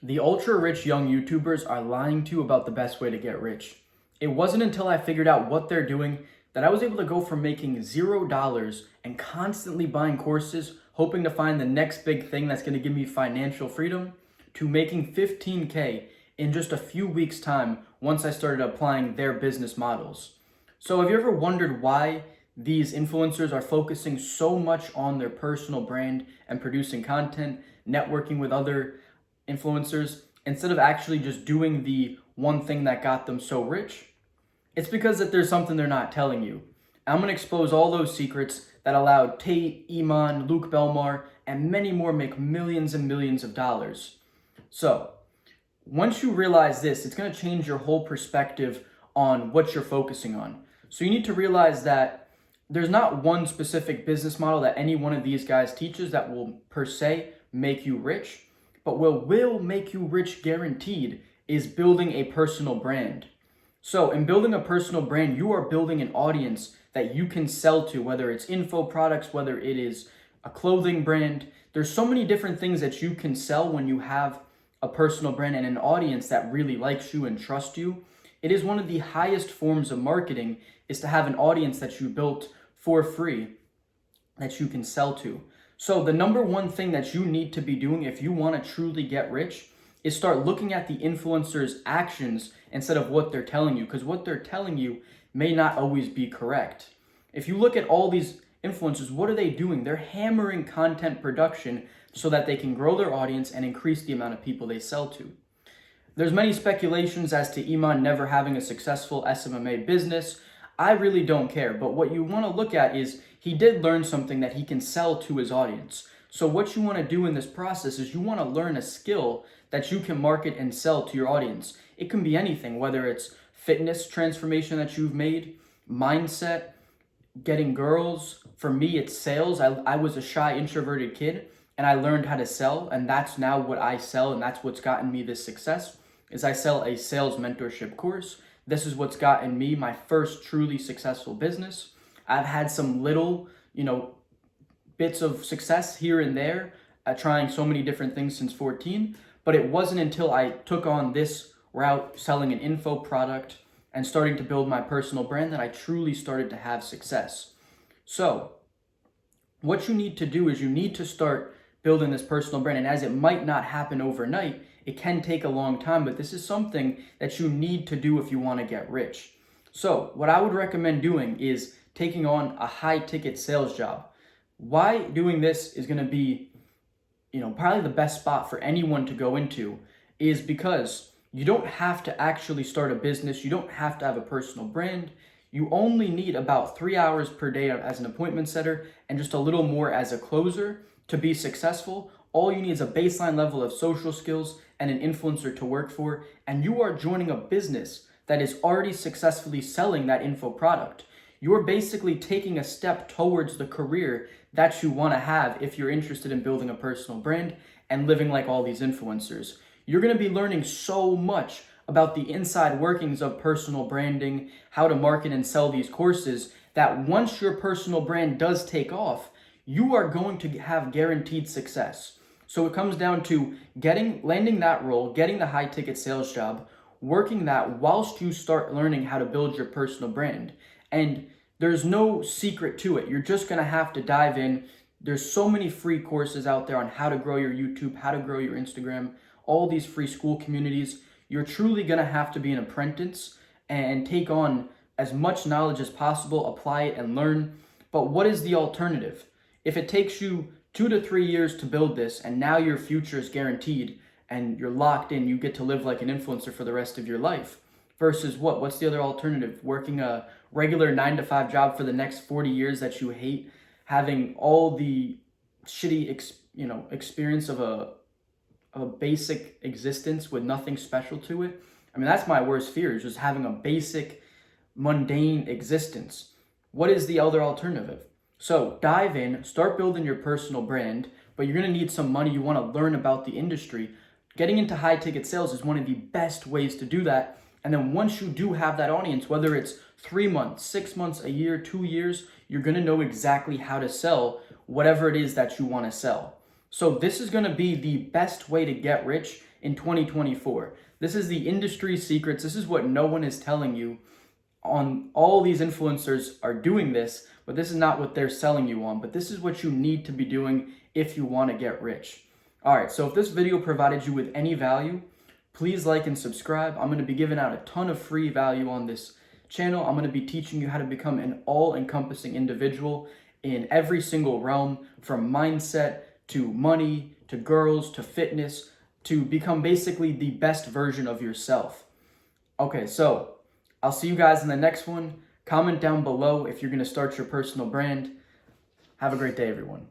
The ultra rich young YouTubers are lying to you about the best way to get rich. It wasn't until I figured out what they're doing that I was able to go from making $0 and constantly buying courses, hoping to find the next big thing that's going to give me financial freedom, to making 15K in just a few weeks' time once I started applying their business models. So, have you ever wondered why these influencers are focusing so much on their personal brand and producing content, networking with other influencers, instead of actually just doing the one thing that got them so rich? It's because that there's something they're not telling you. I'm going to expose all those secrets that allowed Tate, Iman, Luke Belmar, and many more make millions and millions of dollars. So, once you realize this, it's going to change your whole perspective on what you're focusing on. So you need to realize that there's not one specific business model that any one of these guys teaches that will per se make you rich, but what will make you rich guaranteed is building a personal brand. So in building a personal brand, you are building an audience that you can sell to, whether it's info products, whether it is a clothing brand. There's so many different things that you can sell when you have a personal brand and an audience that really likes you and trusts you. It is one of the highest forms of marketing is to have an audience that you built for free that you can sell to. So the number one thing that you need to be doing if you want to truly get rich is start looking at the influencers' actions instead of what they're telling you, because what they're telling you may not always be correct. If you look at all these influencers, what are they doing? They're hammering content production so that they can grow their audience and increase the amount of people they sell to. There's many speculations as to Iman never having a successful SMMA business. I really don't care, but what you want to look at is he did learn something that he can sell to his audience. So what you want to do in this process is you want to learn a skill that you can market and sell to your audience. It can be anything, whether it's fitness transformation that you've made, mindset, getting girls. For me, it's sales. I was a shy, introverted kid, and I learned how to sell, and that's now what I sell, and that's what's gotten me this success, is I sell a sales mentorship course. This is what's gotten me my first truly successful business. I've had some little, bits of success here and there at trying so many different things since 14, but it wasn't until I took on this route selling an info product and starting to build my personal brand that I truly started to have success. So, what you need to do is you need to start building this personal brand, and as it might not happen overnight, it can take a long time, but this is something that you need to do if you want to get rich. So, what I would recommend doing is taking on a high ticket sales job. Why doing this is going to be, probably the best spot for anyone to go into is because you don't have to actually start a business. You don't have to have a personal brand. You only need about 3 hours per day as an appointment setter and just a little more as a closer to be successful. All you need is a baseline level of social skills and an influencer to work for, and you are joining a business that is already successfully selling that info product. You're basically taking a step towards the career that you want to have if you're interested in building a personal brand and living like all these influencers. You're going to be learning so much about the inside workings of personal branding, how to market and sell these courses, that once your personal brand does take off, you are going to have guaranteed success. So it comes down to landing that role, getting the high ticket sales job, working that whilst you start learning how to build your personal brand. And there's no secret to it. You're just going to have to dive in. There's so many free courses out there on how to grow your YouTube, how to grow your Instagram, all these free school communities. You're truly going to have to be an apprentice and take on as much knowledge as possible, apply it and learn. But what is the alternative? If it takes you 2 to 3 years to build this and now your future is guaranteed and you're locked in, you get to live like an influencer for the rest of your life, versus what? What's the other alternative? Working a regular 9 to 5 job for the next 40 years that you hate, having all the shitty experience of a basic existence with nothing special to it. I mean, that's my worst fear, is just having a basic, mundane existence. What is the other alternative? So dive in, start building your personal brand, but you're going to need some money. You want to learn about the industry. Getting into high ticket sales is one of the best ways to do that. And then once you do have that audience, whether it's 3 months, 6 months, a year, 2 years, you're going to know exactly how to sell whatever it is that you want to sell. So this is going to be the best way to get rich in 2024. This is the industry secrets. This is what no one is telling you. On all these influencers are doing this, but this is not what they're selling you on. But this is what you need to be doing if you want to get rich. All right, so if this video provided you with any value, please like and subscribe. I'm going to be giving out a ton of free value on this channel. I'm going to be teaching you how to become an all-encompassing individual in every single realm, from mindset to money to girls to fitness, to become basically the best version of yourself. Okay, so I'll see you guys in the next one. Comment down below if you're going to start your personal brand. Have a great day, everyone.